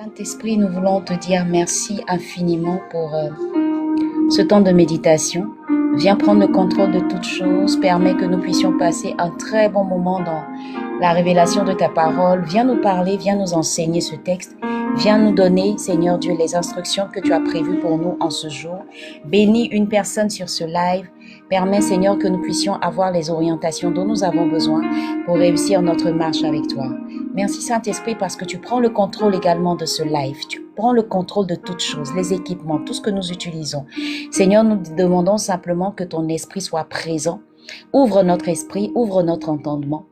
Saint-Esprit, nous voulons te dire merci infiniment pour ce temps de méditation. Viens prendre le contrôle de toutes choses, permets que nous puissions passer un très bon moment dans la révélation de ta parole. Viens nous parler, viens nous enseigner ce texte. Viens nous donner, Seigneur Dieu, les instructions que tu as prévues pour nous en ce jour. Bénis une personne sur ce live. Permets, Seigneur, que nous puissions avoir les orientations dont nous avons besoin pour réussir notre marche avec toi. Merci Saint-Esprit parce que tu prends le contrôle également de ce live. Tu prends le contrôle de toutes choses, les équipements, tout ce que nous utilisons. Seigneur, nous demandons simplement que ton esprit soit présent. Ouvre notre esprit, ouvre notre entendement.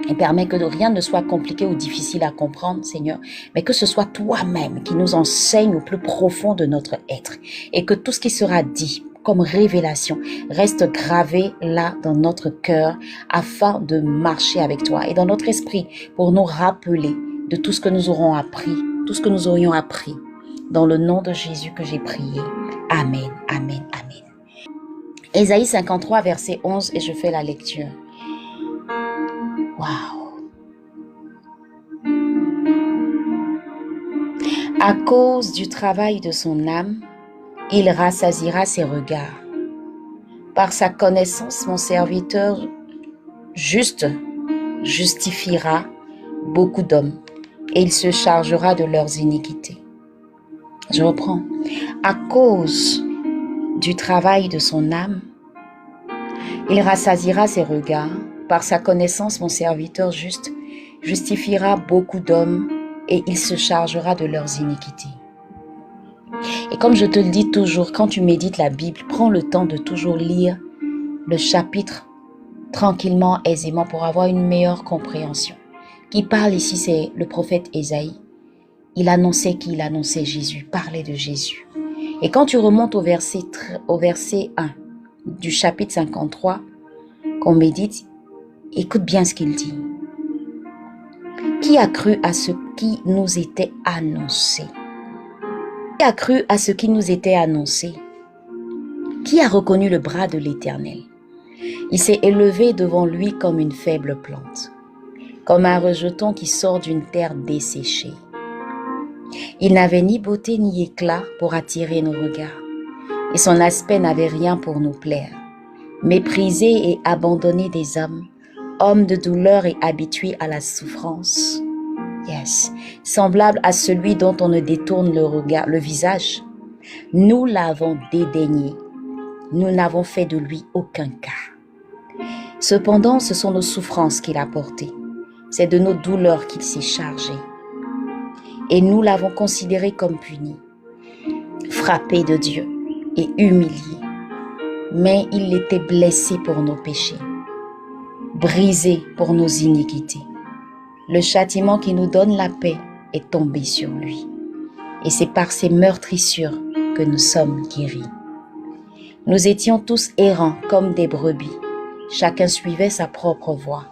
Et permet que rien ne soit compliqué ou difficile à comprendre, Seigneur, mais que ce soit toi-même qui nous enseigne au plus profond de notre être. Et que tout ce qui sera dit comme révélation reste gravé là dans notre cœur afin de marcher avec toi et dans notre esprit pour nous rappeler de tout ce que nous aurons appris, tout ce que nous aurions appris. Dans le nom de Jésus que j'ai prié. Amen, amen, amen. Ésaïe 53, verset 11, et je fais la lecture. Waouh! À cause du travail de son âme, il rassasiera ses regards. Par sa connaissance, mon serviteur juste justifiera beaucoup d'hommes et il se chargera de leurs iniquités. Je reprends. À cause du travail de son âme, il rassasiera ses regards. Par sa connaissance, mon serviteur juste justifiera beaucoup d'hommes et il se chargera de leurs iniquités. Et comme je te le dis toujours, quand tu médites la Bible, prends le temps de toujours lire le chapitre tranquillement, aisément, pour avoir une meilleure compréhension. Qui parle ici, c'est le prophète Ésaïe. Il annonçait qui? Il annonçait Jésus, parlait de Jésus. Et quand tu remontes au verset 1 du chapitre 53, qu'on médite, écoute bien ce qu'il dit. Qui a cru à ce qui nous était annoncé? Qui a cru à ce qui nous était annoncé? Qui a reconnu le bras de l'Éternel? Il s'est élevé devant lui comme une faible plante, comme un rejeton qui sort d'une terre desséchée. Il n'avait ni beauté ni éclat pour attirer nos regards, et son aspect n'avait rien pour nous plaire. Méprisé et abandonné des hommes, homme de douleur et habitué à la souffrance. Yes, semblable à celui dont on ne détourne le visage. Nous l'avons dédaigné. Nous n'avons fait de lui aucun cas. Cependant, ce sont nos souffrances qu'il a portées. C'est de nos douleurs qu'il s'est chargé. Et nous l'avons considéré comme puni, frappé de Dieu et humilié. Mais il était blessé pour nos péchés, brisé pour nos iniquités. Le châtiment qui nous donne la paix est tombé sur lui. Et c'est par ses meurtrissures que nous sommes guéris. Nous étions tous errants comme des brebis. Chacun suivait sa propre voie.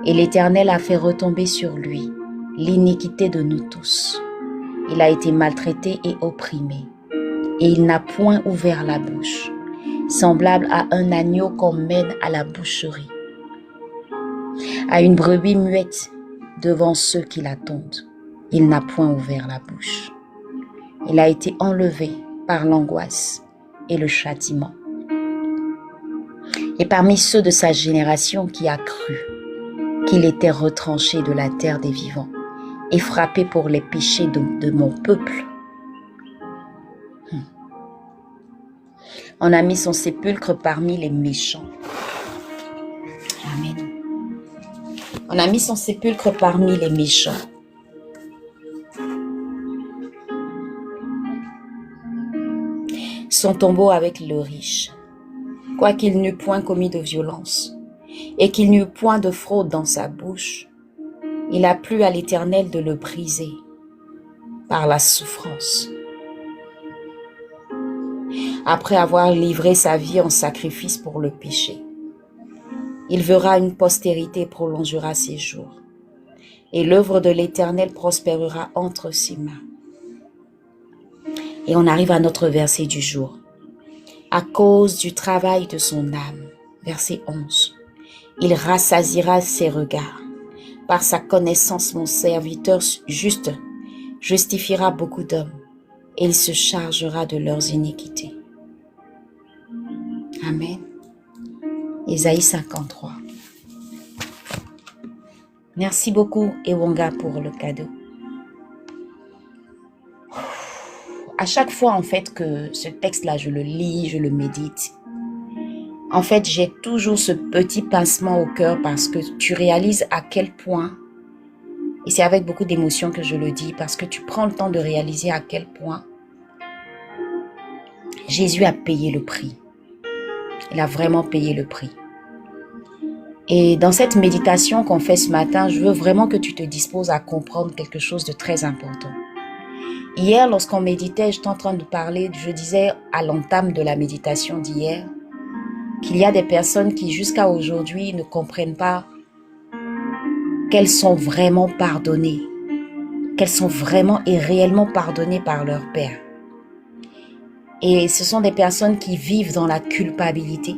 Et l'Éternel a fait retomber sur lui l'iniquité de nous tous. Il a été maltraité et opprimé. Et il n'a point ouvert la bouche, semblable à un agneau qu'on mène à la boucherie, à une brebis muette devant ceux qui l'attendent. Il n'a point ouvert la bouche. Il a été enlevé par l'angoisse et le châtiment. Et parmi ceux de sa génération qui a cru qu'il était retranché de la terre des vivants et frappé pour les péchés de mon peuple, on a mis son sépulcre parmi les méchants. Amen. On a mis son sépulcre parmi les méchants. Son tombeau avec le riche, quoiqu'il n'eût point commis de violence, et qu'il n'eût point de fraude dans sa bouche, il a plu à l'Éternel de le briser par la souffrance. Après avoir livré sa vie en sacrifice pour le péché, il verra une postérité et prolongera ses jours, et l'œuvre de l'Éternel prospérera entre ses mains. Et on arrive à notre verset du jour. À cause du travail de son âme, verset 11, il rassasiera ses regards. Par sa connaissance, mon serviteur juste justifiera beaucoup d'hommes et il se chargera de leurs iniquités. Amen. Ésaïe 53. Merci beaucoup, Ewonga, pour le cadeau. À chaque fois, en fait, que ce texte-là, je le lis, je le médite, en fait, j'ai toujours ce petit pincement au cœur parce que tu réalises à quel point, et c'est avec beaucoup d'émotion que je le dis, parce que tu prends le temps de réaliser à quel point Jésus a payé le prix. Il a vraiment payé le prix. Et dans cette méditation qu'on fait ce matin, je veux vraiment que tu te disposes à comprendre quelque chose de très important. Hier, lorsqu'on méditait, j'étais en train de parler, je disais à l'entame de la méditation d'hier, qu'il y a des personnes qui jusqu'à aujourd'hui ne comprennent pas qu'elles sont vraiment pardonnées, qu'elles sont vraiment et réellement pardonnées par leur Père. Et ce sont des personnes qui vivent dans la culpabilité.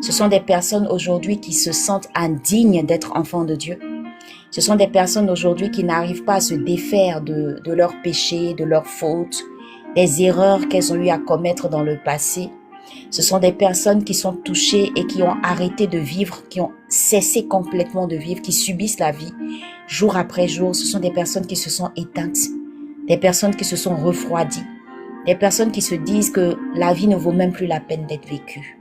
Ce sont des personnes aujourd'hui qui se sentent indignes d'être enfants de Dieu. Ce sont des personnes aujourd'hui qui n'arrivent pas à se défaire de leurs péchés, de leurs fautes, des erreurs qu'elles ont eu à commettre dans le passé. Ce sont des personnes qui sont touchées et qui ont arrêté de vivre, qui ont cessé complètement de vivre, qui subissent la vie jour après jour. Ce sont des personnes qui se sont éteintes, des personnes qui se sont refroidies, des personnes qui se disent que la vie ne vaut même plus la peine d'être vécue.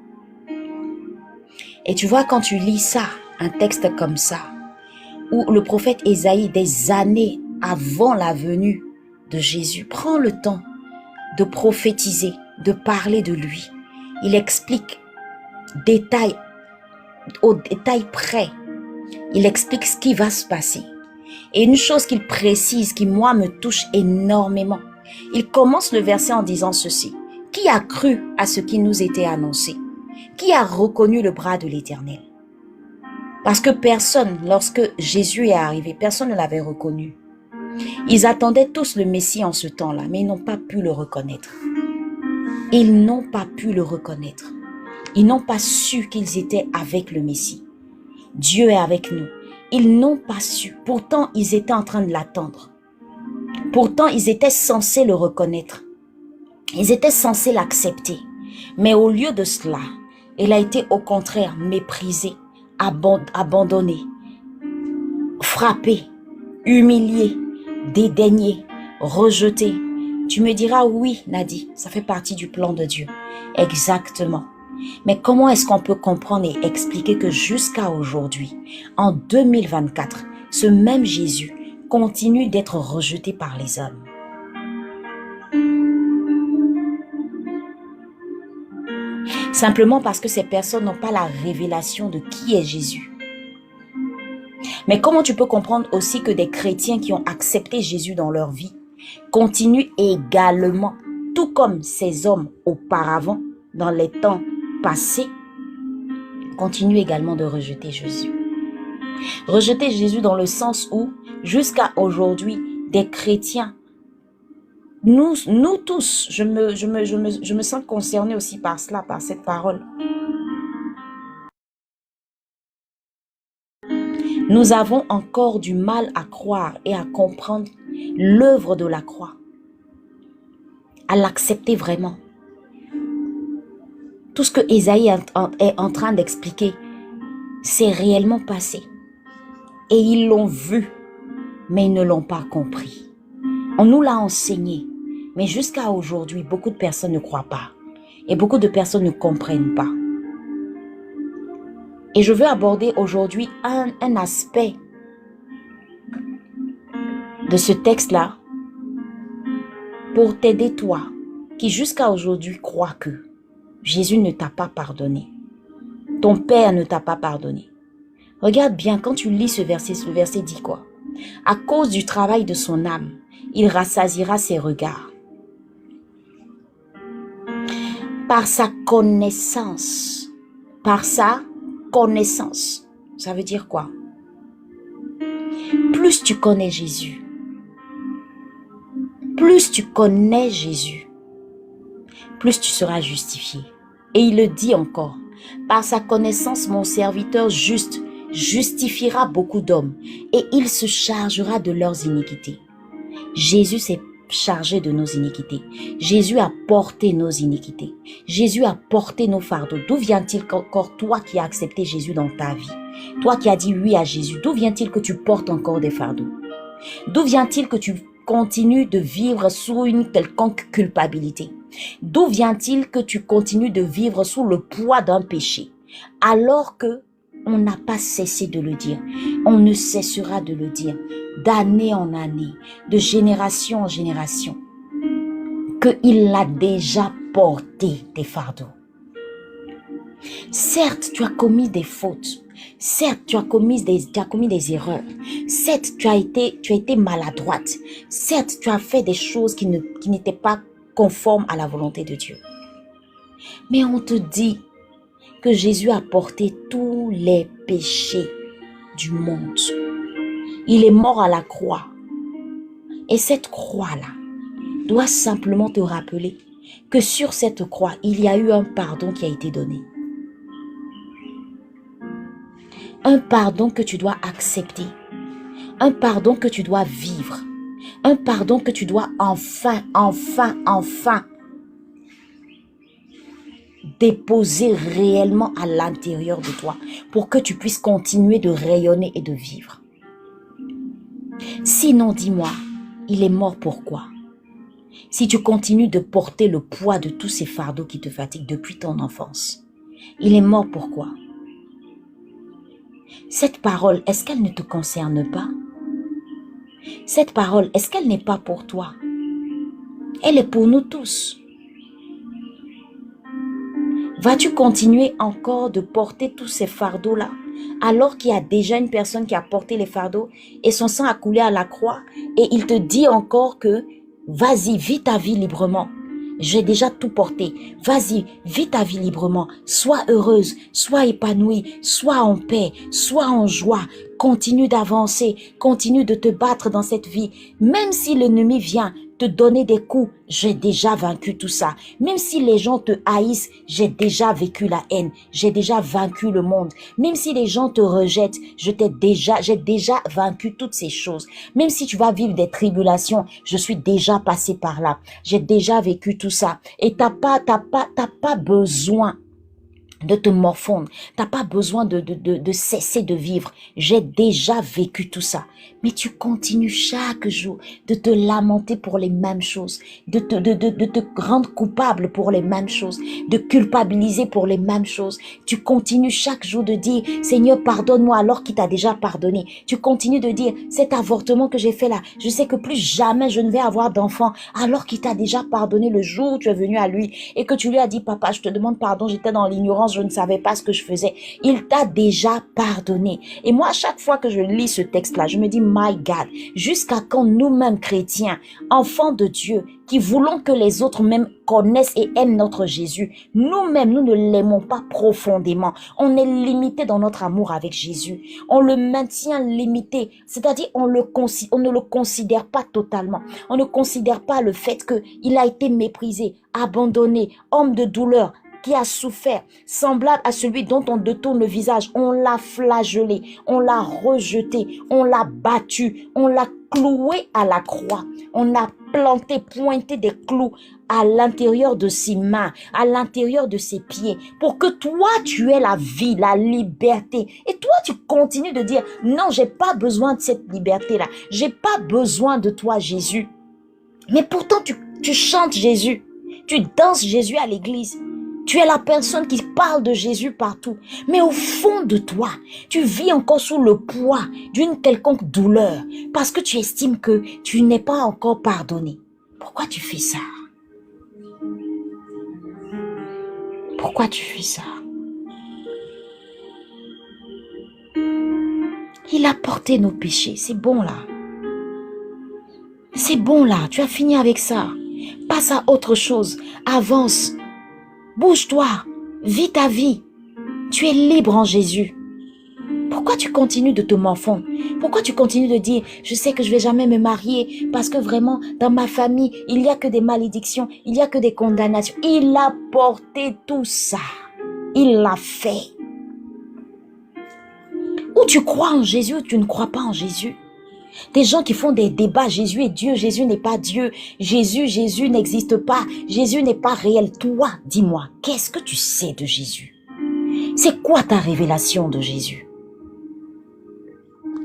Et tu vois, quand tu lis ça, un texte comme ça, où le prophète Ésaïe, des années avant la venue de Jésus, prend le temps de prophétiser, de parler de lui. Il explique au détail près. Il explique ce qui va se passer. Et une chose qu'il précise, qui moi me touche énormément, il commence le verset en disant ceci. Qui a cru à ce qui nous était annoncé? Qui a reconnu le bras de l'Éternel? Parce que personne, lorsque Jésus est arrivé, personne ne l'avait reconnu. Ils attendaient tous le Messie en ce temps-là, mais ils n'ont pas pu le reconnaître. Ils n'ont pas pu le reconnaître. Ils n'ont pas su qu'ils étaient avec le Messie. Dieu est avec nous. Ils n'ont pas su. Pourtant, ils étaient en train de l'attendre. Pourtant, ils étaient censés le reconnaître. Ils étaient censés l'accepter. Mais au lieu de cela, il a été au contraire méprisé, abandonné, frappé, humilié, dédaigné, rejeté. Tu me diras oui, Nadi, ça fait partie du plan de Dieu. Exactement. Mais comment est-ce qu'on peut comprendre et expliquer que jusqu'à aujourd'hui, en 2024, ce même Jésus continue d'être rejeté par les hommes? Simplement parce que ces personnes n'ont pas la révélation de qui est Jésus. Mais comment tu peux comprendre aussi que des chrétiens qui ont accepté Jésus dans leur vie continuent également, tout comme ces hommes auparavant, dans les temps passés, continuent également de rejeter Jésus. Rejeter Jésus dans le sens où, jusqu'à aujourd'hui, des chrétiens, nous tous, je me sens concernée aussi par cela, par cette parole. Nous avons encore du mal à croire et à comprendre l'œuvre de la croix, à l'accepter vraiment. Tout ce que Ésaïe est en train d'expliquer, c'est réellement passé. Et ils l'ont vu, mais ils ne l'ont pas compris. On nous l'a enseigné, mais jusqu'à aujourd'hui, beaucoup de personnes ne croient pas. Et beaucoup de personnes ne comprennent pas. Et je veux aborder aujourd'hui un aspect de ce texte-là pour t'aider toi, qui jusqu'à aujourd'hui crois que Jésus ne t'a pas pardonné. Ton Père ne t'a pas pardonné. Regarde bien, quand tu lis ce verset dit quoi? À cause du travail de son âme, il rassasiera ses regards. Par sa connaissance. Par sa connaissance. Ça veut dire quoi? Plus tu connais Jésus, plus tu connais Jésus, plus tu seras justifié. Et il le dit encore, par sa connaissance, mon serviteur juste justifiera beaucoup d'hommes et il se chargera de leurs iniquités. Jésus s'est chargé de nos iniquités. Jésus a porté nos iniquités. Jésus a porté nos fardeaux. D'où vient-il qu'encore toi qui as accepté Jésus dans ta vie, toi qui as dit oui à Jésus, d'où vient-il que tu portes encore des fardeaux? D'où vient-il que tu continues de vivre sous une quelconque culpabilité? D'où vient-il que tu continues de vivre sous le poids d'un péché? Alors que on n'a pas cessé de le dire, on ne cessera de le dire, d'année en année, de génération en génération, qu'il a déjà porté tes fardeaux. Certes, tu as commis des fautes. Certes, tu as commis des erreurs. Certes, tu as été maladroite. Certes, tu as fait des choses qui n'étaient pas conformes à la volonté de Dieu. Mais on te dit que Jésus a porté tous les péchés du monde. Il est mort à la croix. Et cette croix-là doit simplement te rappeler que sur cette croix, il y a eu un pardon qui a été donné. Un pardon que tu dois accepter. Un pardon que tu dois vivre. Un pardon que tu dois enfin déposer réellement à l'intérieur de toi pour que tu puisses continuer de rayonner et de vivre. Sinon, dis-moi, il est mort pourquoi? Si tu continues de porter le poids de tous ces fardeaux qui te fatiguent depuis ton enfance, il est mort pourquoi? Cette parole, est-ce qu'elle ne te concerne pas? Cette parole, est-ce qu'elle n'est pas pour toi? Elle est pour nous tous. Vas-tu continuer encore de porter tous ces fardeaux-là alors qu'il y a déjà une personne qui a porté les fardeaux et son sang a coulé à la croix et il te dit encore que vas-y, vis ta vie librement. J'ai déjà tout porté. Vas-y, vis ta vie librement. Sois heureuse, sois épanouie, sois en paix, sois en joie. Continue d'avancer, continue de te battre dans cette vie. Même si l'ennemi vient te donner des coups, j'ai déjà vaincu tout ça. Même si les gens te haïssent, j'ai déjà vécu la haine. J'ai déjà vaincu le monde. Même si les gens te rejettent, j'ai déjà vaincu toutes ces choses. Même si tu vas vivre des tribulations, je suis déjà passé par là. J'ai déjà vécu tout ça. Et t'as pas besoin de te morfondre. T'as pas besoin de cesser de vivre. J'ai déjà vécu tout ça. Mais tu continues chaque jour de te lamenter pour les mêmes choses, de te rendre coupable pour les mêmes choses, de culpabiliser pour les mêmes choses. Tu continues chaque jour de dire, Seigneur, pardonne-moi alors qu'il t'a déjà pardonné. Tu continues de dire, cet avortement que j'ai fait là, je sais que plus jamais je ne vais avoir d'enfant alors qu'il t'a déjà pardonné le jour où tu es venu à lui et que tu lui as dit, papa, je te demande pardon, j'étais dans l'ignorance, je ne savais pas ce que je faisais. Il t'a déjà pardonné. Et moi, à chaque fois que je lis ce texte-là, je me dis, my God, jusqu'à quand nous-mêmes chrétiens, enfants de Dieu, qui voulons que les autres même connaissent et aiment notre Jésus, nous-mêmes, nous ne l'aimons pas profondément. On est limité dans notre amour avec Jésus. On le maintient limité, c'est-à-dire on ne le considère pas totalement. On ne considère pas le fait qu'il a été méprisé, abandonné, homme de douleur, qui a souffert, semblable à celui dont on détourne le visage. On l'a flagellé, on l'a rejeté, on l'a battu, on l'a cloué à la croix. On a pointé des clous à l'intérieur de ses mains, à l'intérieur de ses pieds, pour que toi, tu aies la vie, la liberté. Et toi, tu continues de dire, non, j'ai pas besoin de cette liberté-là. J'ai pas besoin de toi, Jésus. Mais pourtant, tu chantes Jésus. Tu danses Jésus à l'église. Tu es la personne qui parle de Jésus partout. Mais au fond de toi, tu vis encore sous le poids d'une quelconque douleur parce que tu estimes que tu n'es pas encore pardonné. Pourquoi tu fais ça? Pourquoi tu fais ça? Il a porté nos péchés. C'est bon là. C'est bon là. Tu as fini avec ça. Passe à autre chose. Avance. Bouge-toi, vis ta vie. Tu es libre en Jésus. Pourquoi tu continues de te morfondre? Pourquoi tu continues de dire, je sais que je vais jamais me marier parce que vraiment, dans ma famille, il n'y a que des malédictions, il n'y a que des condamnations. Il a porté tout ça. Il l'a fait. Ou tu crois en Jésus ou tu ne crois pas en Jésus. Des gens qui font des débats, Jésus est Dieu, Jésus n'est pas Dieu, Jésus n'existe pas, Jésus n'est pas réel. Toi, dis-moi, qu'est-ce que tu sais de Jésus? C'est quoi ta révélation de Jésus?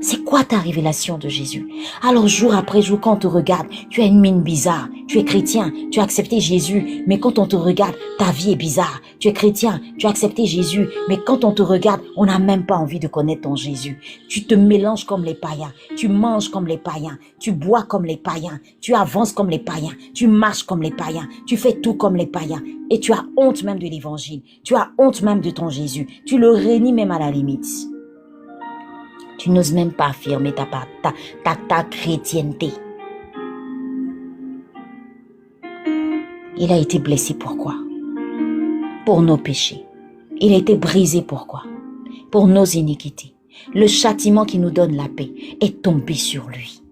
C'est quoi ta révélation de Jésus? Alors jour après jour, quand on te regarde, tu as une mine bizarre. Tu es chrétien, tu as accepté Jésus, mais quand on te regarde, ta vie est bizarre. Tu es chrétien, tu as accepté Jésus, mais quand on te regarde, on n'a même pas envie de connaître ton Jésus. Tu te mélanges comme les païens, tu manges comme les païens, tu bois comme les païens, tu avances comme les païens, tu marches comme les païens, tu fais tout comme les païens. Et tu as honte même de l'évangile, tu as honte même de ton Jésus, tu le rénies même à la limite. Tu n'oses même pas affirmer ta chrétienté. Il a été blessé pourquoi? Pour nos péchés. Il a été brisé pourquoi? Pour nos iniquités. Le châtiment qui nous donne la paix est tombé sur lui.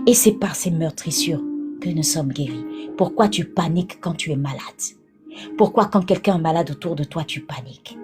Et c'est par ces meurtrissures que nous sommes guéris. Pourquoi tu paniques quand tu es malade? Pourquoi quand quelqu'un est malade autour de toi, tu paniques?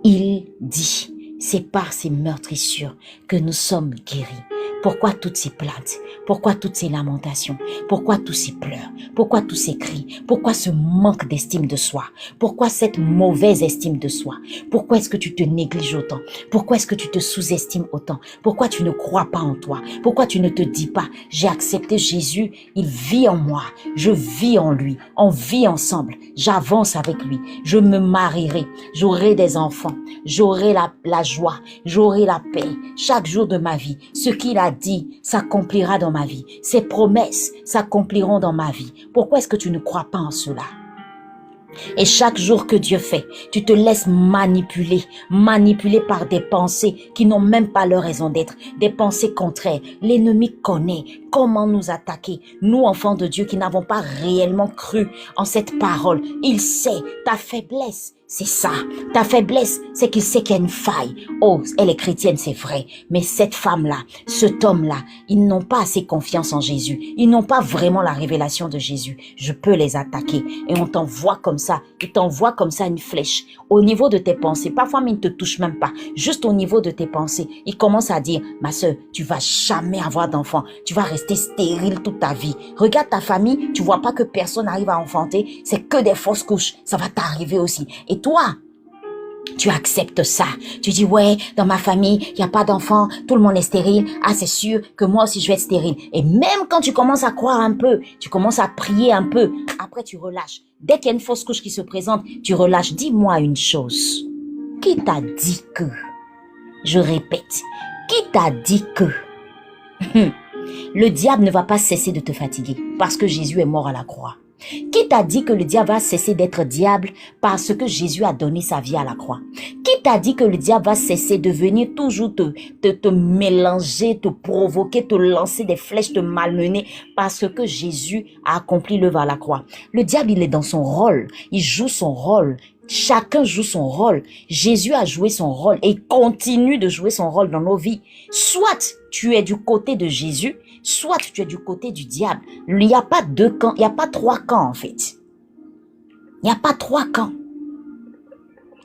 Il dit... C'est par ces meurtrissures que nous sommes guéris. Pourquoi toutes ces plaintes? Pourquoi toutes ces lamentations? Pourquoi tous ces pleurs? Pourquoi tous ces cris? Pourquoi ce manque d'estime de soi? Pourquoi cette mauvaise estime de soi? Pourquoi est-ce que tu te négliges autant? Pourquoi est-ce que tu te sous-estimes autant? Pourquoi tu ne crois pas en toi? Pourquoi tu ne te dis pas, j'ai accepté Jésus, il vit en moi, je vis en lui, on vit ensemble, j'avance avec lui, je me marierai, j'aurai des enfants, j'aurai la joie, j'aurai la paix chaque jour de ma vie. Ce qu'il a dit s'accomplira dans ma vie. Ses promesses s'accompliront dans ma vie. Pourquoi est-ce que tu ne crois pas en cela? Et chaque jour que Dieu fait, tu te laisses manipuler par des pensées qui n'ont même pas leur raison d'être, des pensées contraires. L'ennemi connaît comment nous attaquer, nous enfants de Dieu qui n'avons pas réellement cru en cette parole. Il sait ta faiblesse. C'est ça, ta faiblesse, c'est qu'il sait qu'il y a une faille. Oh, elle est chrétienne, c'est vrai. Mais cette femme-là, cet homme-là, ils n'ont pas assez confiance en Jésus. Ils n'ont pas vraiment la révélation de Jésus. Je peux les attaquer. Et on t'envoie comme ça. Il t'envoie comme ça une flèche. Au niveau de tes pensées, parfois mais il ne te touche même pas. Juste au niveau de tes pensées, il commence à dire, ma soeur, tu vas jamais avoir d'enfant. Tu vas rester stérile toute ta vie. Regarde ta famille, tu vois pas que personne n'arrive à enfanter. C'est que des fausses couches. Ça va t'arriver aussi. Et toi, tu acceptes ça. Tu dis, ouais, dans ma famille, il n'y a pas d'enfant, tout le monde est stérile. Ah, c'est sûr que moi aussi, je vais être stérile. Et même quand tu commences à croire un peu, tu commences à prier un peu, après tu relâches. Dès qu'il y a une fausse couche qui se présente, tu relâches. Dis-moi une chose. Qui t'a dit que? Je répète, qui t'a dit que? Le diable ne va pas cesser de te fatiguer parce que Jésus est mort à la croix. Qui t'a dit que le diable va cesser d'être diable parce que Jésus a donné sa vie à la croix? Qui t'a dit que le diable va cesser de venir toujours te mélanger, te provoquer, te lancer des flèches, te malmener parce que Jésus a accompli l'œuvre à la croix? Le diable, il est dans son rôle. Il joue son rôle. Chacun joue son rôle. Jésus a joué son rôle et continue de jouer son rôle dans nos vies. Soit tu es du côté de Jésus, soit tu es du côté du diable. Il n'y a pas deux camps, il n'y a pas trois camps en fait. Il n'y a pas trois camps.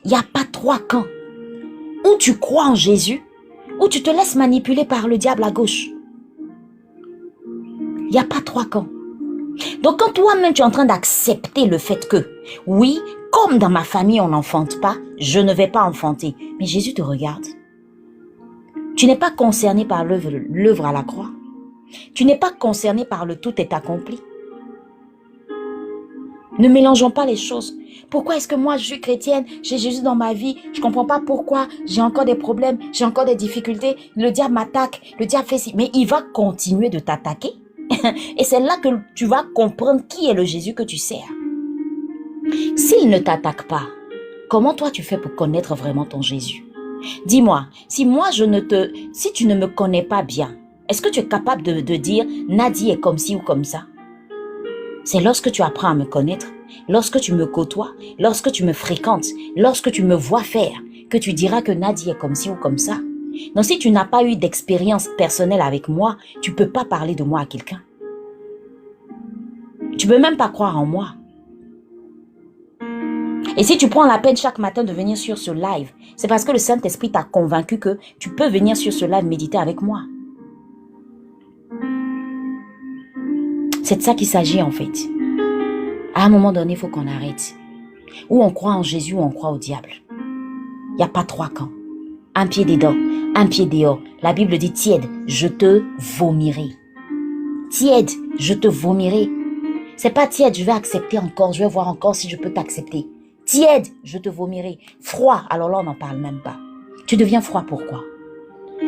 Il n'y a pas trois camps. Ou tu crois en Jésus, ou tu te laisses manipuler par le diable à gauche. Il n'y a pas trois camps. Donc quand toi-même tu es en train d'accepter le fait que, oui, comme dans ma famille on n'enfante pas, je ne vais pas enfanter. Mais Jésus te regarde. Tu n'es pas concerné par l'œuvre à la croix. Tu n'es pas concerné par le tout est accompli. Ne mélangeons pas les choses. Pourquoi est-ce que moi je suis chrétienne, j'ai Jésus dans ma vie, je ne comprends pas pourquoi, j'ai encore des problèmes, j'ai encore des difficultés, le diable m'attaque, le diable fait ci, mais il va continuer de t'attaquer. Et c'est là que tu vas comprendre qui est le Jésus que tu sers. S'il ne t'attaque pas, comment toi tu fais pour connaître vraiment ton Jésus? Dis-moi, si tu ne me connais pas bien, est-ce que tu es capable de dire Nadie est comme ci ou comme ça? C'est lorsque tu apprends à me connaître, lorsque tu me côtoies, lorsque tu me fréquentes, lorsque tu me vois faire, que tu diras que Nadie est comme ci ou comme ça. Donc si tu n'as pas eu d'expérience personnelle avec moi, tu ne peux pas parler de moi à quelqu'un. Tu ne peux même pas croire en moi. Et si tu prends la peine chaque matin de venir sur ce live, c'est parce que le Saint-Esprit t'a convaincu que tu peux venir sur ce live méditer avec moi. C'est de ça qu'il s'agit en fait. À un moment donné, il faut qu'on arrête. Ou on croit en Jésus ou on croit au diable. Il n'y a pas trois camps. Un pied dedans, un pied dehors. La Bible dit tiède, je te vomirai. Tiède, je te vomirai. C'est pas tiède, je vais accepter encore, je vais voir encore si je peux t'accepter. Tiède, je te vomirai. Froid, alors là on n'en parle même pas. Tu deviens froid, pourquoi?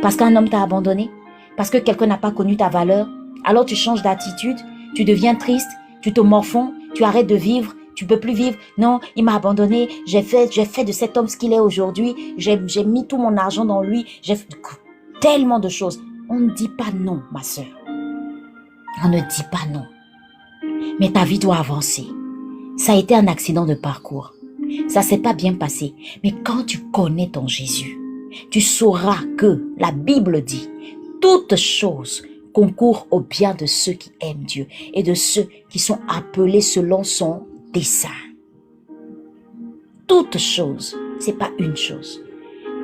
Parce qu'un homme t'a abandonné? Parce que quelqu'un n'a pas connu ta valeur? Alors tu changes d'attitude, tu deviens triste, tu te morfonds, tu arrêtes de vivre, tu peux plus vivre. Non, il m'a abandonné, j'ai fait de cet homme ce qu'il est aujourd'hui, j'ai mis tout mon argent dans lui, j'ai fait tellement de choses. On ne dit pas non, ma sœur. On ne dit pas non. Mais ta vie doit avancer. Ça a été un accident de parcours. Ça s'est pas bien passé. Mais quand tu connais ton Jésus, tu sauras que la Bible dit, toutes choses concourent au bien de ceux qui aiment Dieu et de ceux qui sont appelés selon son dessein. Toutes choses, c'est pas une chose.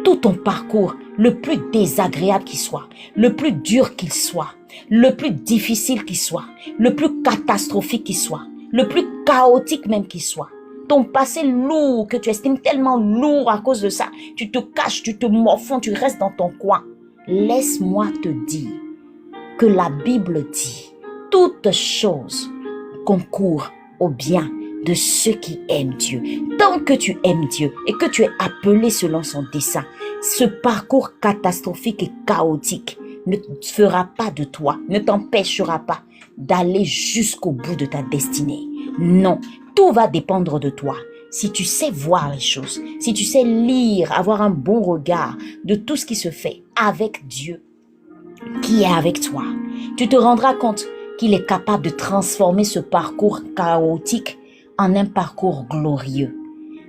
Tout ton parcours, le plus désagréable qu'il soit, le plus dur qu'il soit, le plus difficile qu'il soit, le plus catastrophique qu'il soit, le plus chaotique même qu'il soit, ton passé lourd que tu estimes tellement lourd à cause de ça, tu te caches, tu te morfonds, tu restes dans ton coin. Laisse-moi te dire que la Bible dit, toutes choses concourent au bien de ceux qui aiment Dieu. Tant que tu aimes Dieu et que tu es appelé selon son dessein, ce parcours catastrophique et chaotique ne fera pas de toi, ne t'empêchera pas d'aller jusqu'au bout de ta destinée. Non, tout va dépendre de toi. Si tu sais voir les choses, si tu sais lire, avoir un bon regard de tout ce qui se fait avec Dieu, qui est avec toi, tu te rendras compte qu'il est capable de transformer ce parcours chaotique en un parcours glorieux.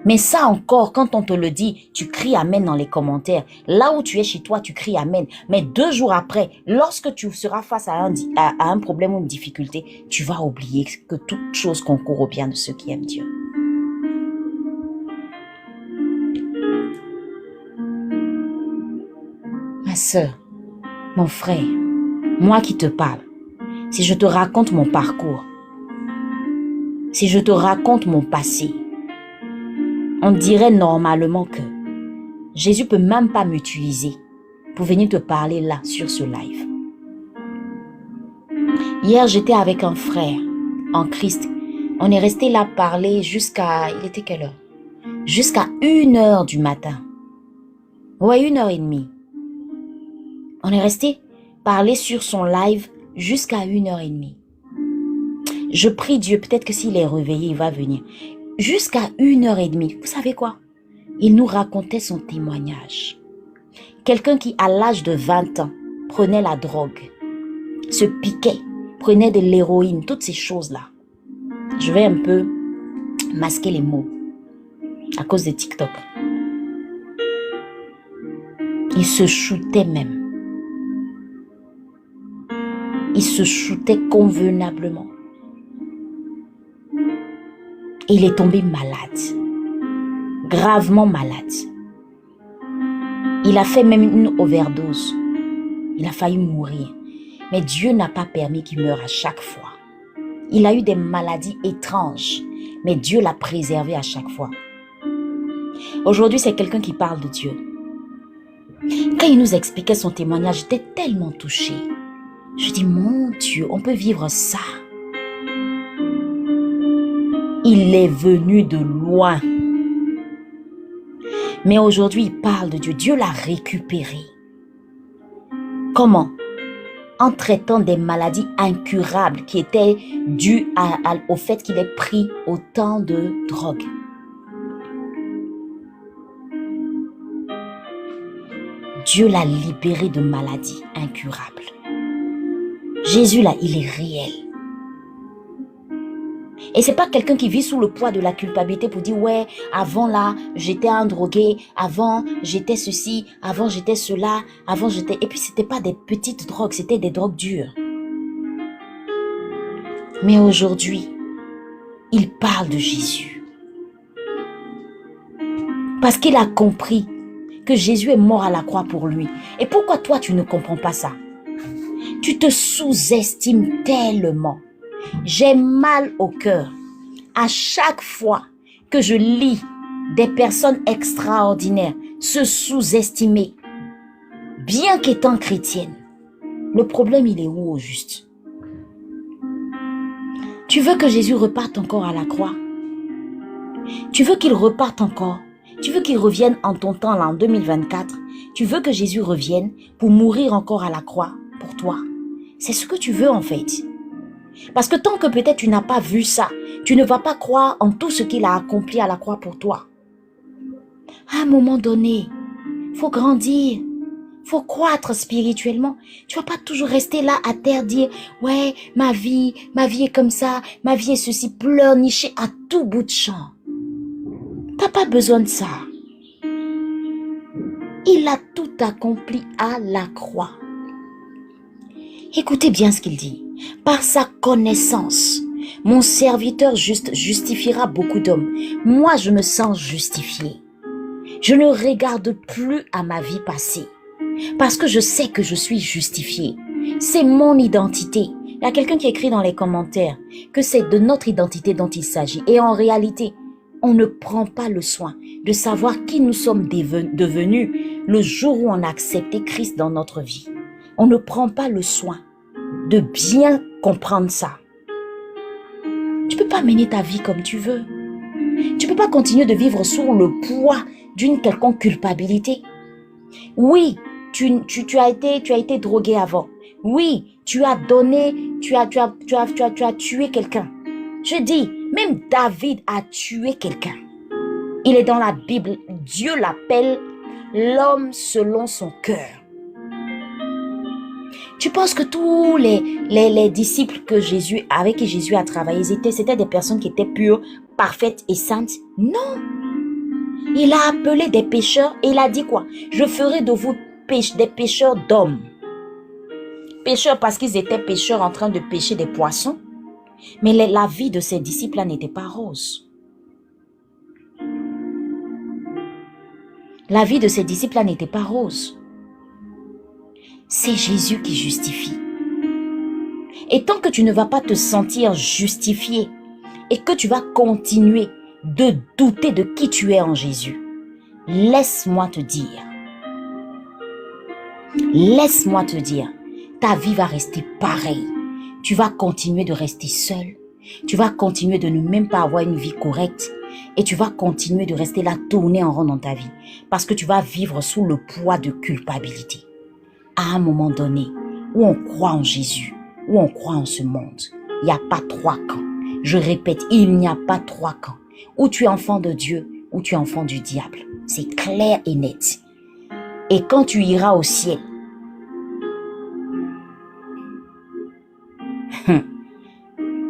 Mais ça encore, quand on te le dit, tu cries amen dans les commentaires. Là où tu es chez toi, tu cries amen. Mais 2 jours après, lorsque tu seras face à un problème ou une difficulté, tu vas oublier que toute chose concourt au bien de ceux qui aiment Dieu. Ma sœur, mon frère, moi qui te parle, si je te raconte mon parcours, si je te raconte mon passé, on dirait normalement que Jésus peut même pas m'utiliser pour venir te parler là, sur ce live. Hier, j'étais avec un frère en Christ. On est resté là parler jusqu'à... Il était quelle heure? Jusqu'à 1h du matin. Ouais, 1h30. On est resté parler sur son live jusqu'à 1h30. Je prie Dieu, peut-être que s'il est réveillé, il va venir. Jusqu'à 1h30. Vous savez quoi? Il nous racontait son témoignage. Quelqu'un qui, à l'âge de 20 ans, prenait la drogue, se piquait, prenait de l'héroïne, toutes ces choses-là. Je vais un peu masquer les mots à cause de TikTok. Il se shootait même. Il se shootait convenablement. Et il est tombé malade. Gravement malade. Il a fait même une overdose. Il a failli mourir. Mais Dieu n'a pas permis qu'il meure à chaque fois. Il a eu des maladies étranges. Mais Dieu l'a préservé à chaque fois. Aujourd'hui, c'est quelqu'un qui parle de Dieu. Quand il nous expliquait son témoignage, j'étais tellement touchée. Je dis, mon Dieu, on peut vivre ça. Il est venu de loin. Mais aujourd'hui, il parle de Dieu. Dieu l'a récupéré. Comment? En traitant des maladies incurables qui étaient dues au fait qu'il ait pris autant de drogue. Dieu l'a libéré de maladies incurables. Jésus là, il est réel. Et c'est pas quelqu'un qui vit sous le poids de la culpabilité pour dire ouais, avant là, j'étais un drogué, avant j'étais ceci, avant j'étais cela, avant j'étais... Et puis c'était pas des petites drogues, c'était des drogues dures. Mais aujourd'hui, il parle de Jésus. Parce qu'il a compris que Jésus est mort à la croix pour lui. Et pourquoi toi tu ne comprends pas ça? Tu te sous-estimes tellement. J'ai mal au cœur à chaque fois que je lis des personnes extraordinaires se sous-estimer, bien qu'étant chrétiennes. Le problème, il est où au juste? Tu veux que Jésus reparte encore à la croix? Tu veux qu'il reparte encore? Tu veux qu'il revienne en ton temps, là, en 2024? Tu veux que Jésus revienne pour mourir encore à la croix pour toi? C'est ce que tu veux en fait. Parce que tant que peut-être tu n'as pas vu ça, tu ne vas pas croire en tout ce qu'il a accompli à la croix pour toi. À un moment donné, il faut grandir. Faut croître spirituellement. Tu vas pas toujours rester là à terre dire ouais, ma vie est comme ça, ma vie est ceci, pleurnicher à tout bout de champ. T'as pas besoin de ça. Il a tout accompli à la croix. Écoutez bien ce qu'il dit. Par sa connaissance, mon serviteur juste justifiera beaucoup d'hommes. Moi, je me sens justifié. Je ne regarde plus à ma vie passée. Parce que je sais que je suis justifié. C'est mon identité. Il y a quelqu'un qui écrit dans les commentaires que c'est de notre identité dont il s'agit. Et en réalité, on ne prend pas le soin de savoir qui nous sommes devenus le jour où on a accepté Christ dans notre vie. On ne prend pas le soin de bien comprendre ça. Tu ne peux pas mener ta vie comme tu veux. Tu ne peux pas continuer de vivre sous le poids d'une quelconque culpabilité. Oui, tu as été drogué avant. Oui, tu as donné, tu as tué quelqu'un. Je dis, même David a tué quelqu'un. Il est dans la Bible. Dieu l'appelle l'homme selon son cœur. Tu penses que tous les disciples avec qui Jésus a travaillé, c'était des personnes qui étaient pures, parfaites et saintes? Non. Il a appelé des pécheurs et il a dit quoi? Je ferai de vous des pécheurs d'hommes. Pécheurs parce qu'ils étaient pécheurs en train de pêcher des poissons. Mais la vie de ces disciples-là n'était pas rose. La vie de ces disciples-là n'était pas rose. C'est Jésus qui justifie. Et tant que tu ne vas pas te sentir justifié et que tu vas continuer de douter de qui tu es en Jésus, laisse-moi te dire, ta vie va rester pareille. Tu vas continuer de rester seul. Tu vas continuer de ne même pas avoir une vie correcte. Et tu vas continuer de rester là, tourner en rond dans ta vie. Parce que tu vas vivre sous le poids de culpabilité. À un moment donné, où on croit en Jésus, où on croit en ce monde, il n'y a pas trois camps. Je répète, il n'y a pas trois camps. Ou tu es enfant de Dieu, ou tu es enfant du diable. C'est clair et net. Et quand tu iras au ciel,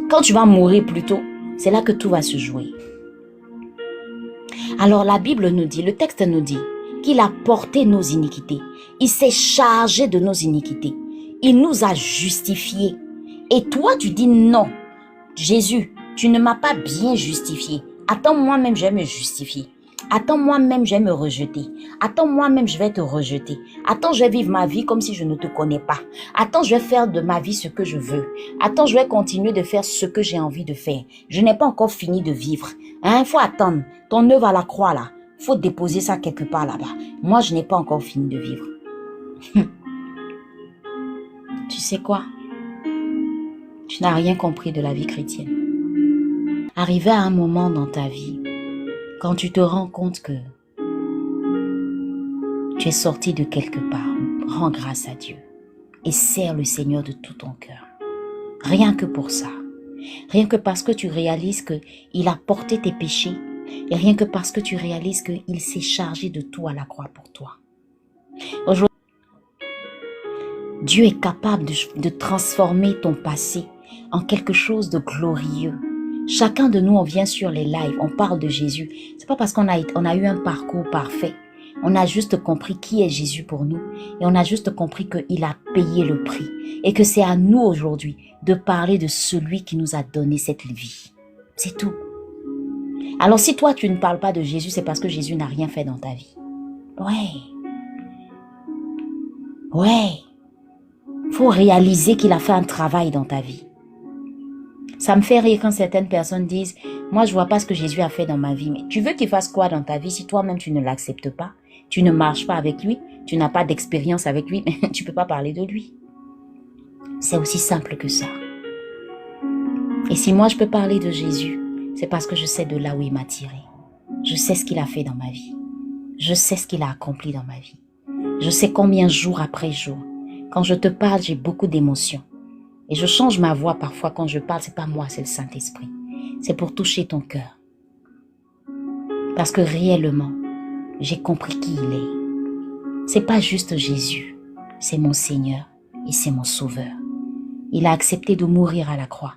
quand tu vas mourir plus tôt, c'est là que tout va se jouer. Alors la Bible nous dit, le texte nous dit qu'il a porté nos iniquités. Il s'est chargé de nos iniquités. Il nous a justifiés. Et toi, tu dis non. Jésus, tu ne m'as pas bien justifié. Attends, moi-même, je vais me justifier. Attends, moi-même, je vais me rejeter. Attends, moi-même, je vais te rejeter. Attends, je vais vivre ma vie comme si je ne te connais pas. Attends, je vais faire de ma vie ce que je veux. Attends, je vais continuer de faire ce que j'ai envie de faire. Je n'ai pas encore fini de vivre. Hein, faut attendre. Ton œuvre à la croix, là, faut déposer ça quelque part là-bas. Moi, je n'ai pas encore fini de vivre. Tu sais quoi? Tu n'as rien compris de la vie chrétienne. Arrivé à un moment dans ta vie, quand tu te rends compte que tu es sorti de quelque part, rends grâce à Dieu et sers le Seigneur de tout ton cœur. Rien que pour ça. Rien que parce que tu réalises qu'il a porté tes péchés et rien que parce que tu réalises qu'il s'est chargé de tout à la croix pour toi. Aujourd'hui, Dieu est capable de transformer ton passé en quelque chose de glorieux. Chacun de nous, on vient sur les lives, on parle de Jésus. C'est pas parce qu'on a eu un parcours parfait. On a juste compris qui est Jésus pour nous. Et on a juste compris qu'il a payé le prix. Et que c'est à nous aujourd'hui de parler de celui qui nous a donné cette vie. C'est tout. Alors si toi, tu ne parles pas de Jésus, c'est parce que Jésus n'a rien fait dans ta vie. Ouais. Faut réaliser qu'il a fait un travail dans ta vie. Ça me fait rire quand certaines personnes disent « Moi, je vois pas ce que Jésus a fait dans ma vie. » Mais tu veux qu'il fasse quoi dans ta vie si toi-même tu ne l'acceptes pas? Tu ne marches pas avec lui, tu n'as pas d'expérience avec lui, mais tu peux pas parler de lui. C'est aussi simple que ça. Et si moi je peux parler de Jésus, c'est parce que je sais de là où il m'a tiré. Je sais ce qu'il a fait dans ma vie. Je sais ce qu'il a accompli dans ma vie. Je sais combien jour après jour, quand je te parle, j'ai beaucoup d'émotions. Et je change ma voix parfois quand je parle, c'est pas moi, c'est le Saint-Esprit. C'est pour toucher ton cœur. Parce que réellement, j'ai compris qui il est. C'est pas juste Jésus, c'est mon Seigneur et c'est mon Sauveur. Il a accepté de mourir à la croix.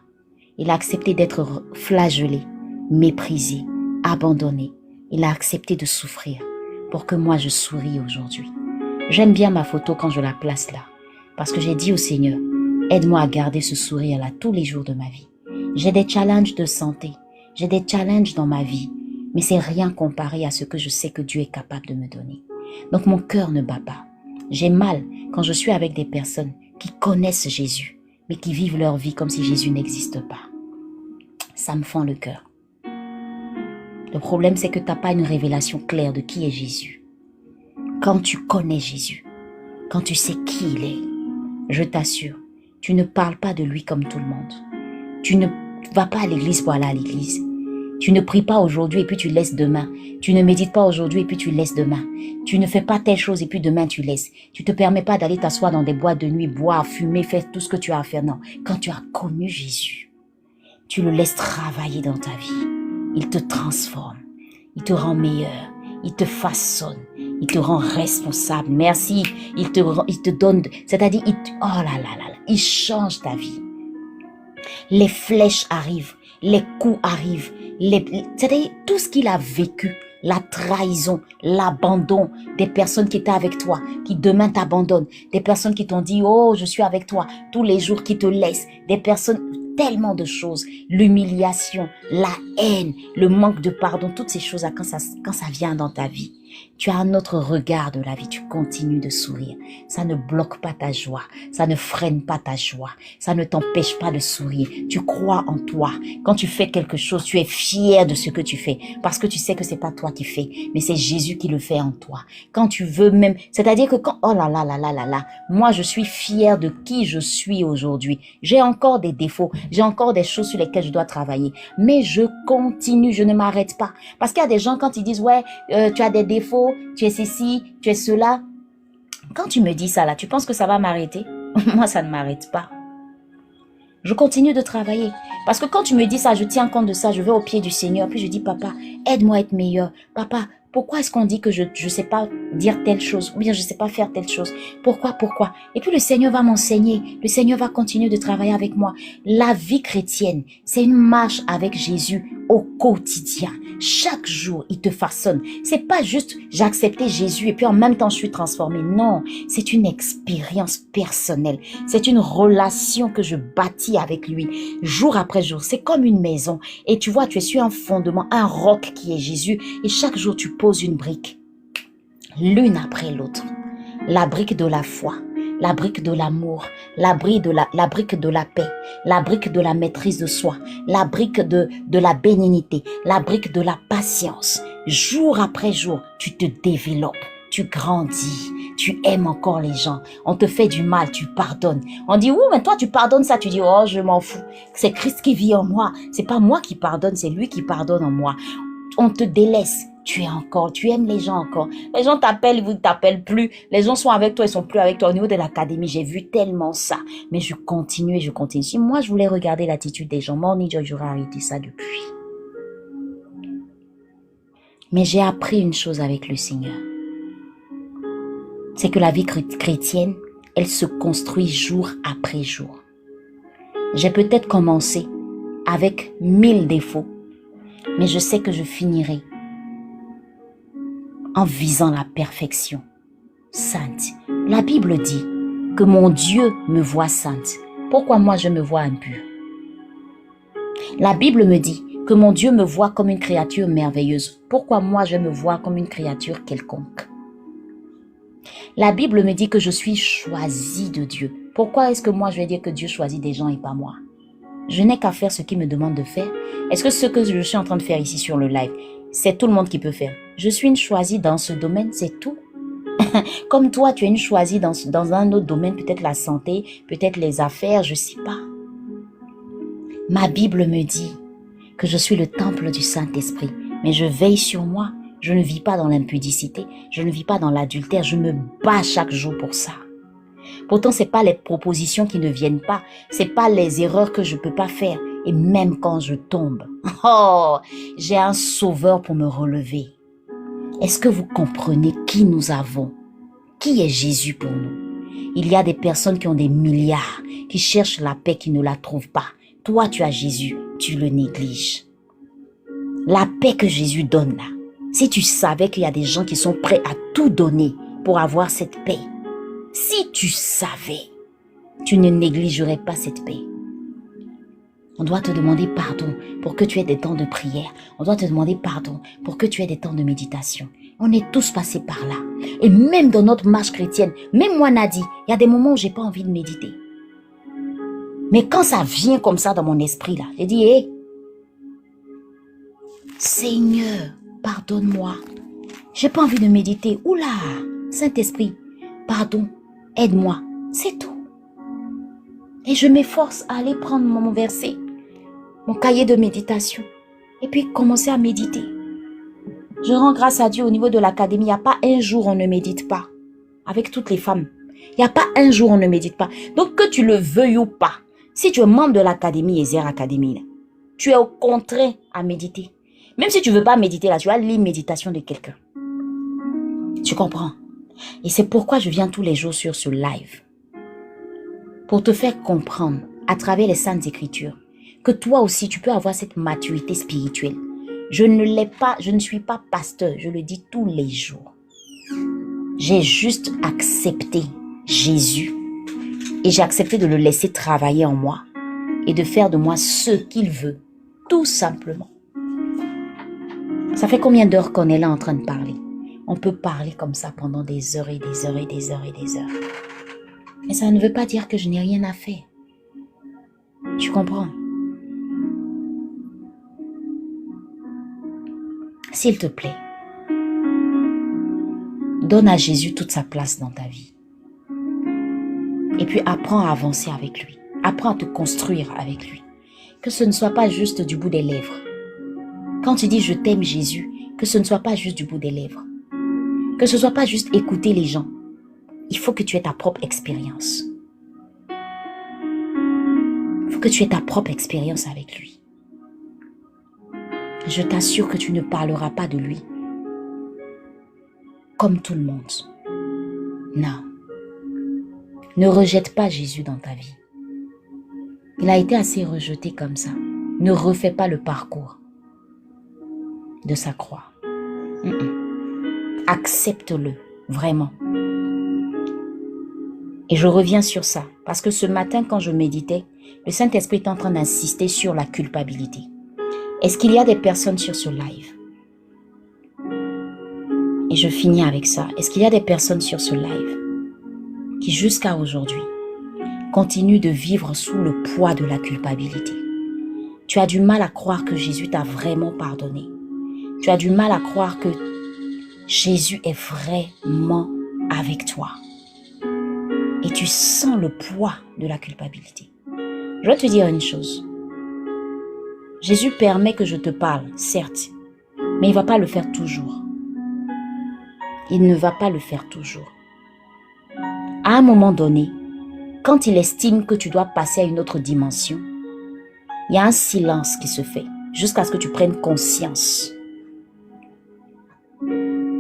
Il a accepté d'être flagellé, méprisé, abandonné. Il a accepté de souffrir pour que moi je sourie aujourd'hui. J'aime bien ma photo quand je la place là, parce que j'ai dit au Seigneur, aide-moi à garder ce sourire-là tous les jours de ma vie. J'ai des challenges de santé, j'ai des challenges dans ma vie, mais c'est rien comparé à ce que je sais que Dieu est capable de me donner. Donc mon cœur ne bat pas. J'ai mal quand je suis avec des personnes qui connaissent Jésus, mais qui vivent leur vie comme si Jésus n'existe pas. Ça me fend le cœur. Le problème, c'est que tu n'as pas une révélation claire de qui est Jésus. Quand tu connais Jésus, quand tu sais qui il est, je t'assure, tu ne parles pas de lui comme tout le monde. Tu ne vas pas à l'église pour aller à l'église. Tu ne pries pas aujourd'hui et puis tu laisses demain. Tu ne médites pas aujourd'hui et puis tu laisses demain. Tu ne fais pas telle chose et puis demain tu laisses. Tu te permets pas d'aller t'asseoir dans des boîtes de nuit, boire, fumer, faire tout ce que tu as à faire. Non, quand tu as connu Jésus, tu le laisses travailler dans ta vie. Il te transforme, il te rend meilleur, il te façonne, il te rend responsable. Merci, il te donne, c'est-à-dire, oh là là là, il change ta vie. Les flèches arrivent, les coups arrivent, c'est-à-dire tout ce qu'il a vécu, la trahison, l'abandon des personnes qui étaient avec toi, qui demain t'abandonnent, des personnes qui t'ont dit, oh, je suis avec toi, tous les jours qui te laissent, des personnes, tellement de choses, l'humiliation, la haine, le manque de pardon, toutes ces choses-là, quand ça vient dans ta vie, tu as un autre regard de la vie, tu continues de sourire. Ça ne bloque pas ta joie, ça ne freine pas ta joie, ça ne t'empêche pas de sourire. Tu crois en toi. Quand tu fais quelque chose, tu es fier de ce que tu fais parce que tu sais que c'est pas toi qui fais, mais c'est Jésus qui le fait en toi. Quand tu veux même, c'est-à-dire que quand, oh là là là là là là, moi je suis fier de qui je suis aujourd'hui. J'ai encore des défauts, j'ai encore des choses sur lesquelles je dois travailler, mais je continue, je ne m'arrête pas. Parce qu'il y a des gens quand ils disent, ouais, tu as des défauts, tu es ceci, tu es cela. Quand tu me dis ça là, tu penses que ça va m'arrêter? Moi, ça ne m'arrête pas. Je continue de travailler. Parce que quand tu me dis ça, je tiens compte de ça, je vais au pied du Seigneur, puis je dis, papa, aide-moi à être meilleur. Papa, pourquoi est-ce qu'on dit que je sais pas dire telle chose, ou bien je sais pas faire telle chose? Pourquoi? Et puis le Seigneur va m'enseigner, le Seigneur va continuer de travailler avec moi. La vie chrétienne, c'est une marche avec Jésus au quotidien. Chaque jour, il te façonne. C'est pas juste j'ai accepté Jésus et puis en même temps je suis transformée. Non, c'est une expérience personnelle. C'est une relation que je bâtis avec lui jour après jour. C'est comme une maison. Et tu vois, tu es sur un fondement, un roc qui est Jésus. Et chaque jour, tu poses une brique, l'une après l'autre. La brique de la foi, la brique de l'amour, la brique de la paix, la brique de la maîtrise de soi, la brique de la bénignité, la brique de la patience. Jour après jour, tu te développes, tu grandis, tu aimes encore les gens. On te fait du mal, tu pardonnes. On dit, ouh, mais toi tu pardonnes ça. Tu dis, oh, je m'en fous. C'est Christ qui vit en moi. C'est pas moi qui pardonne, c'est lui qui pardonne en moi. On te délaisse. Tu aimes les gens encore. Les gens t'appellent, ils ne t'appellent plus. Les gens sont avec toi, ils sont plus avec toi. Au niveau de l'académie, j'ai vu tellement ça. Mais je continue et je continue. Si moi, je voulais regarder l'attitude des gens, mon Dieu, j'aurais arrêté ça depuis. Mais j'ai appris une chose avec le Seigneur. C'est que la vie chrétienne, elle se construit jour après jour. J'ai peut-être commencé avec 1000 défauts, mais je sais que je finirai en visant la perfection sainte. La Bible dit que mon Dieu me voit sainte. Pourquoi moi je me vois impure? La Bible me dit que mon Dieu me voit comme une créature merveilleuse. Pourquoi moi je me vois comme une créature quelconque? La Bible me dit que je suis choisie de Dieu. Pourquoi est-ce que moi je vais dire que Dieu choisit des gens et pas moi? Je n'ai qu'à faire ce qu'il me demande de faire. Est-ce que ce que je suis en train de faire ici sur le live, c'est tout le monde qui peut faire? Je suis une choisie dans ce domaine, c'est tout. Comme toi, tu es une choisie dans un autre domaine, peut-être la santé, peut-être les affaires, je ne sais pas. Ma Bible me dit que je suis le temple du Saint-Esprit, mais je veille sur moi. Je ne vis pas dans l'impudicité, je ne vis pas dans l'adultère, je me bats chaque jour pour ça. Pourtant, ce n'est pas les propositions qui ne viennent pas, ce n'est pas les erreurs que je ne peux pas faire. Et même quand je tombe, oh, j'ai un sauveur pour me relever. Est-ce que vous comprenez qui nous avons? Qui est Jésus pour nous? Il y a des personnes qui ont des milliards, qui cherchent la paix, qui ne la trouvent pas. Toi, tu as Jésus, tu le négliges. La paix que Jésus donne là, si tu savais qu'il y a des gens qui sont prêts à tout donner pour avoir cette paix, si tu savais, tu ne négligerais pas cette paix. On doit te demander pardon pour que tu aies des temps de prière. On doit te demander pardon pour que tu aies des temps de méditation. On est tous passés par là. Et même dans notre marche chrétienne, même moi Nadie, il y a des moments où j'ai pas envie de méditer. Mais quand ça vient comme ça dans mon esprit là, j'ai dit, hé, Seigneur, pardonne-moi. J'ai pas envie de méditer. Oula, Saint-Esprit, pardon, aide-moi. C'est tout. Et je m'efforce à aller prendre mon verset, mon cahier de méditation, et puis commencer à méditer. Je rends grâce à Dieu au niveau de l'académie. Il n'y a pas un jour où on ne médite pas. Avec toutes les femmes. Il n'y a pas un jour où on ne médite pas. Donc que tu le veuilles ou pas, si tu es membre de l'académie Ezer Academy, là, tu es au contraire à méditer. Même si tu ne veux pas méditer là, tu vas lire méditation de quelqu'un. Tu comprends? Et c'est pourquoi je viens tous les jours sur ce live. Pour te faire comprendre à travers les Saintes Écritures que toi aussi tu peux avoir cette maturité spirituelle. Je ne l'ai pas, je ne suis pas pasteur, je le dis tous les jours. J'ai juste accepté Jésus et j'ai accepté de le laisser travailler en moi et de faire de moi ce qu'il veut, tout simplement. Ça fait combien d'heures qu'on est là en train de parler? On peut parler comme ça pendant des heures et des heures et des heures et des heures. Mais ça ne veut pas dire que je n'ai rien à faire. Tu comprends? S'il te plaît, donne à Jésus toute sa place dans ta vie. Et puis apprends à avancer avec lui. Apprends à te construire avec lui. Que ce ne soit pas juste du bout des lèvres. Quand tu dis je t'aime Jésus, que ce ne soit pas juste du bout des lèvres. Que ce ne soit pas juste écouter les gens. Il faut que tu aies ta propre expérience. Il faut que tu aies ta propre expérience avec lui. Je t'assure que tu ne parleras pas de lui comme tout le monde. Non. Ne rejette pas Jésus dans ta vie. Il a été assez rejeté comme ça. Ne refais pas le parcours de sa croix. Accepte-le, vraiment. Et je reviens sur ça, parce que ce matin, quand je méditais, le Saint-Esprit est en train d'insister sur la culpabilité. Est-ce qu'il y a des personnes sur ce live? Et je finis avec ça. Est-ce qu'il y a des personnes sur ce live qui, jusqu'à aujourd'hui, continuent de vivre sous le poids de la culpabilité? Tu as du mal à croire que Jésus t'a vraiment pardonné. Tu as du mal à croire que Jésus est vraiment avec toi. Et tu sens le poids de la culpabilité. Je vais te dire une chose. Jésus permet que je te parle, certes, mais il ne va pas le faire toujours. Il ne va pas le faire toujours. À un moment donné, quand il estime que tu dois passer à une autre dimension, il y a un silence qui se fait jusqu'à ce que tu prennes conscience.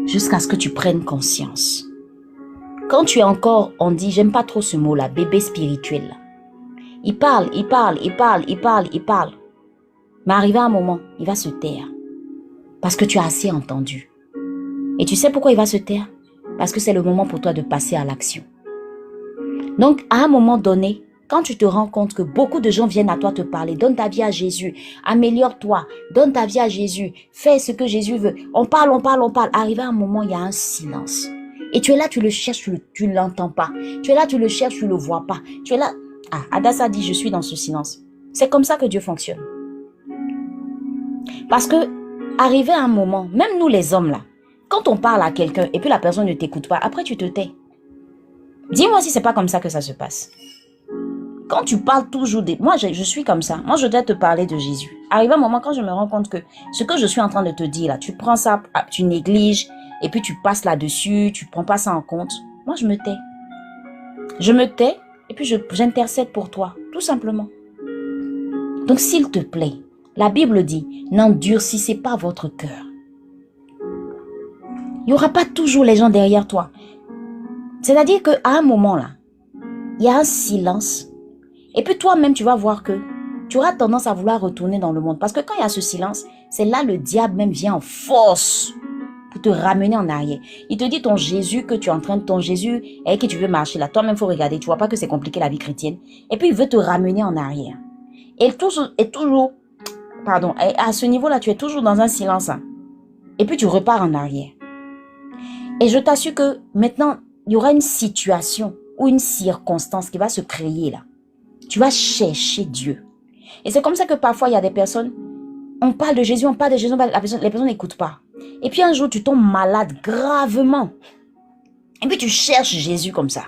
Jusqu'à ce que tu prennes conscience. Quand tu es encore, on dit, j'aime pas trop ce mot-là, bébé spirituel. Là. Il parle. Mais arrivé à un moment, il va se taire. Parce que tu as assez entendu. Et tu sais pourquoi il va se taire? Parce que c'est le moment pour toi de passer à l'action. Donc, à un moment donné, quand tu te rends compte que beaucoup de gens viennent à toi te parler, donne ta vie à Jésus, améliore-toi, donne ta vie à Jésus, fais ce que Jésus veut. On parle. Arrivé à un moment, il y a un silence. Et tu es là, tu le cherches, tu ne l'entends pas. Tu es là, tu le cherches, tu ne le vois pas. Tu es là. Ah, Adassa dit, je suis dans ce silence. C'est comme ça que Dieu fonctionne. Parce que, arrivé à un moment, même nous les hommes là, quand on parle à quelqu'un et puis la personne ne t'écoute pas, après tu te tais. Dis-moi si c'est pas comme ça que ça se passe. Quand tu parles toujours des... Moi, je suis comme ça. Moi, je dois te parler de Jésus. Arrivé un moment, quand je me rends compte que ce que je suis en train de te dire là, tu prends ça, tu négliges, et puis tu passes là-dessus, tu prends pas ça en compte. Moi, je me tais. Je me tais, et puis j'intercède pour toi, tout simplement. Donc, s'il te plaît, la Bible dit, n'endurcissez pas votre cœur. Il n'y aura pas toujours les gens derrière toi. C'est-à-dire qu'à un moment là, il y a un silence. Et puis toi-même, tu vas voir que tu auras tendance à vouloir retourner dans le monde. Parce que quand il y a ce silence, c'est là le diable même vient en force pour te ramener en arrière. Il te dit ton Jésus que tu es en train de... Ton Jésus avec qui tu veux marcher là. Toi-même, il faut regarder. Tu vois pas que c'est compliqué la vie chrétienne. Et puis, il veut te ramener en arrière. Et toujours... Pardon. À ce niveau-là, tu es toujours dans un silence. Hein. Et puis, tu repars en arrière. Et je t'assure que maintenant, il y aura une situation ou une circonstance qui va se créer là. Tu vas chercher Dieu. Et c'est comme ça que parfois, il y a des personnes, on parle de Jésus, les personnes n'écoutent pas. Et puis un jour, tu tombes malade gravement. Et puis tu cherches Jésus comme ça.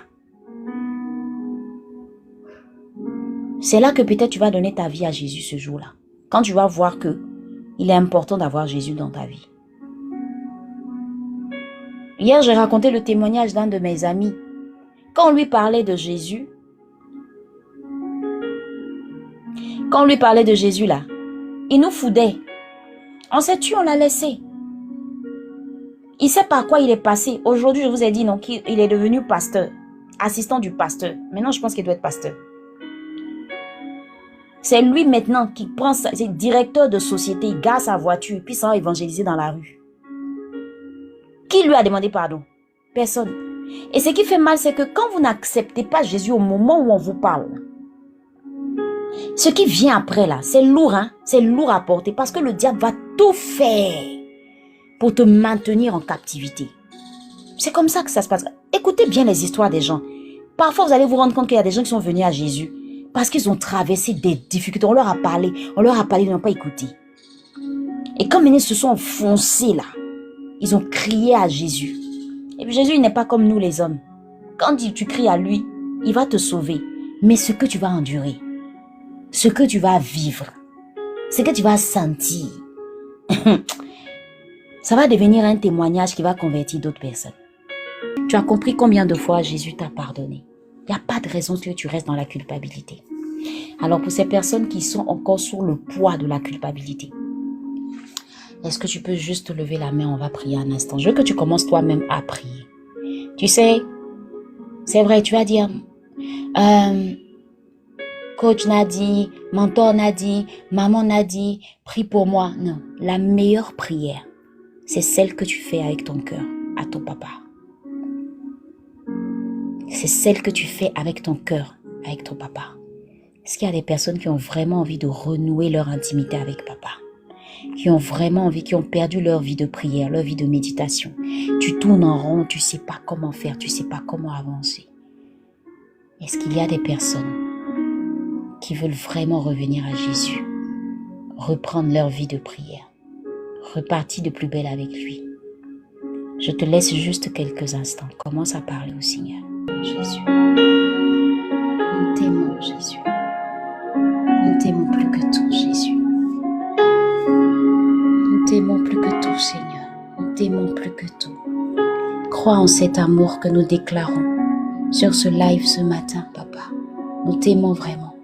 C'est là que peut-être tu vas donner ta vie à Jésus ce jour-là. Quand tu vas voir que il est important d'avoir Jésus dans ta vie. Hier, j'ai raconté le témoignage d'un de mes amis. Quand on lui parlait de Jésus, là, il nous foudait. On s'est tué, on l'a laissé. Il sait par quoi il est passé. Aujourd'hui, je vous ai dit non, qu'il est devenu pasteur, assistant du pasteur. Maintenant, je pense qu'il doit être pasteur. C'est lui maintenant qui prend, c'est directeur de société, il gare sa voiture, puis ça va évangéliser dans la rue. Qui lui a demandé pardon? Personne. Et ce qui fait mal, c'est que quand vous n'acceptez pas Jésus au moment où on vous parle, ce qui vient après là, c'est lourd, hein? C'est lourd à porter parce que le diable va tout faire pour te maintenir en captivité. C'est comme ça que ça se passe. Écoutez bien les histoires des gens. Parfois, vous allez vous rendre compte qu'il y a des gens qui sont venus à Jésus parce qu'ils ont traversé des difficultés. On leur a parlé, ils n'ont pas écouté. Et comme ils se sont enfoncés là, ils ont crié à Jésus. Et puis Jésus, il n'est pas comme nous les hommes. Quand tu cries à lui, il va te sauver. Mais ce que tu vas endurer, ce que tu vas vivre, ce que tu vas sentir, ça va devenir un témoignage qui va convertir d'autres personnes. Tu as compris combien de fois Jésus t'a pardonné. Il n'y a pas de raison que tu restes dans la culpabilité. Alors pour ces personnes qui sont encore sous le poids de la culpabilité, est-ce que tu peux juste lever la main? On va prier un instant. Je veux que tu commences toi-même à prier. Tu sais, c'est vrai, tu vas dire, coach n'a dit, mentor n'a dit, maman n'a dit, prie pour moi. Non, la meilleure prière, c'est celle que tu fais avec ton cœur à ton papa. C'est celle que tu fais avec ton cœur, avec ton papa. Est-ce qu'il y a des personnes qui ont vraiment envie de renouer leur intimité avec papa? Qui ont vraiment envie, qui ont perdu leur vie de prière, leur vie de méditation. Tu tournes en rond, tu ne sais pas comment faire, tu ne sais pas comment avancer. Est-ce qu'il y a des personnes qui veulent vraiment revenir à Jésus, reprendre leur vie de prière, repartir de plus belle avec lui? Je te laisse juste quelques instants. Commence à parler au Seigneur. Jésus, nous t'aimons, Jésus. Nous t'aimons plus que tout, Jésus. Nous t'aimons plus que tout, Seigneur. Nous t'aimons plus que tout. Crois en cet amour que nous déclarons sur ce live ce matin, Papa. Nous t'aimons vraiment.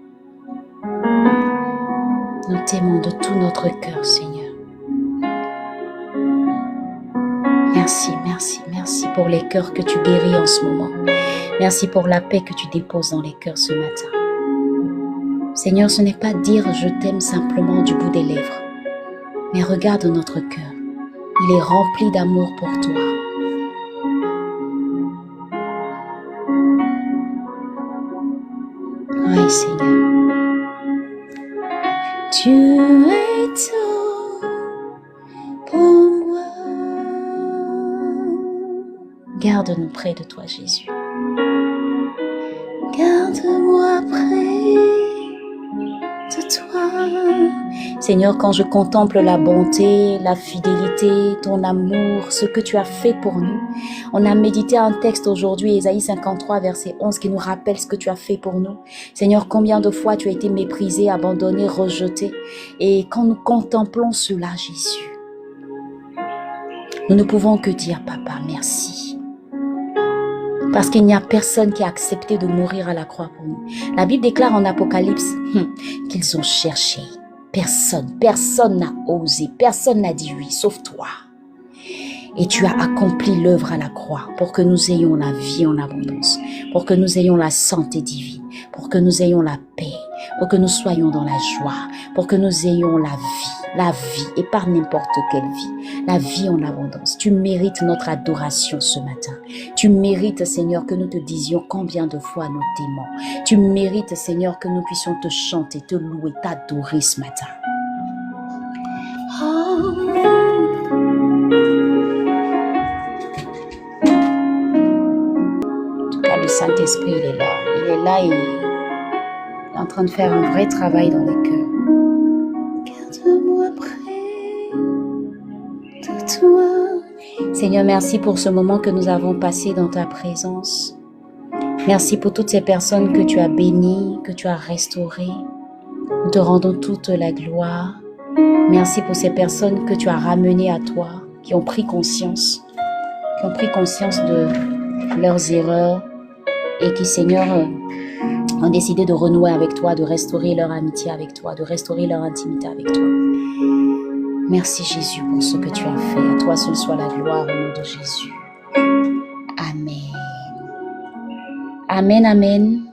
Nous t'aimons de tout notre cœur, Seigneur. Merci, merci, merci pour les cœurs que tu guéris en ce moment. Merci pour la paix que tu déposes dans les cœurs ce matin. Seigneur, ce n'est pas dire je t'aime simplement du bout des lèvres, mais regarde notre cœur. Il est rempli d'amour pour toi. Oui, Seigneur. Tu es tout pour moi. Garde-nous près de toi, Jésus. Garde-moi près de Seigneur, quand je contemple la bonté, la fidélité, ton amour, ce que tu as fait pour nous, on a médité un texte aujourd'hui, Ésaïe 53, verset 11, qui nous rappelle ce que tu as fait pour nous. Seigneur, combien de fois tu as été méprisé, abandonné, rejeté. Et quand nous contemplons cela, Jésus, nous ne pouvons que dire, Papa, merci. Parce qu'il n'y a personne qui a accepté de mourir à la croix pour nous. La Bible déclare en Apocalypse qu'ils ont cherché. Personne n'a osé, personne n'a dit oui, sauf toi. Et tu as accompli l'œuvre à la croix pour que nous ayons la vie en abondance, pour que nous ayons la santé divine, pour que nous ayons la paix, pour que nous soyons dans la joie, pour que nous ayons la vie, et pas n'importe quelle vie, la vie en abondance. Tu mérites notre adoration ce matin. Tu mérites, Seigneur, que nous te disions combien de fois nous t'aimons. Tu mérites, Seigneur, que nous puissions te chanter, te louer, t'adorer ce matin. Le Saint-Esprit, il est là. Il est là et il est en train de faire un vrai travail dans les cœurs. Garde-moi près de toi. Seigneur, merci pour ce moment que nous avons passé dans ta présence. Merci pour toutes ces personnes que tu as bénies, que tu as restaurées. Nous te rendons toute la gloire. Merci pour ces personnes que tu as ramenées à toi, qui ont pris conscience de leurs erreurs, et qui, Seigneur, ont décidé de renouer avec toi, de restaurer leur amitié avec toi, de restaurer leur intimité avec toi. Merci Jésus pour ce que tu as fait. À toi seul soit la gloire au nom de Jésus. Amen. Amen, amen.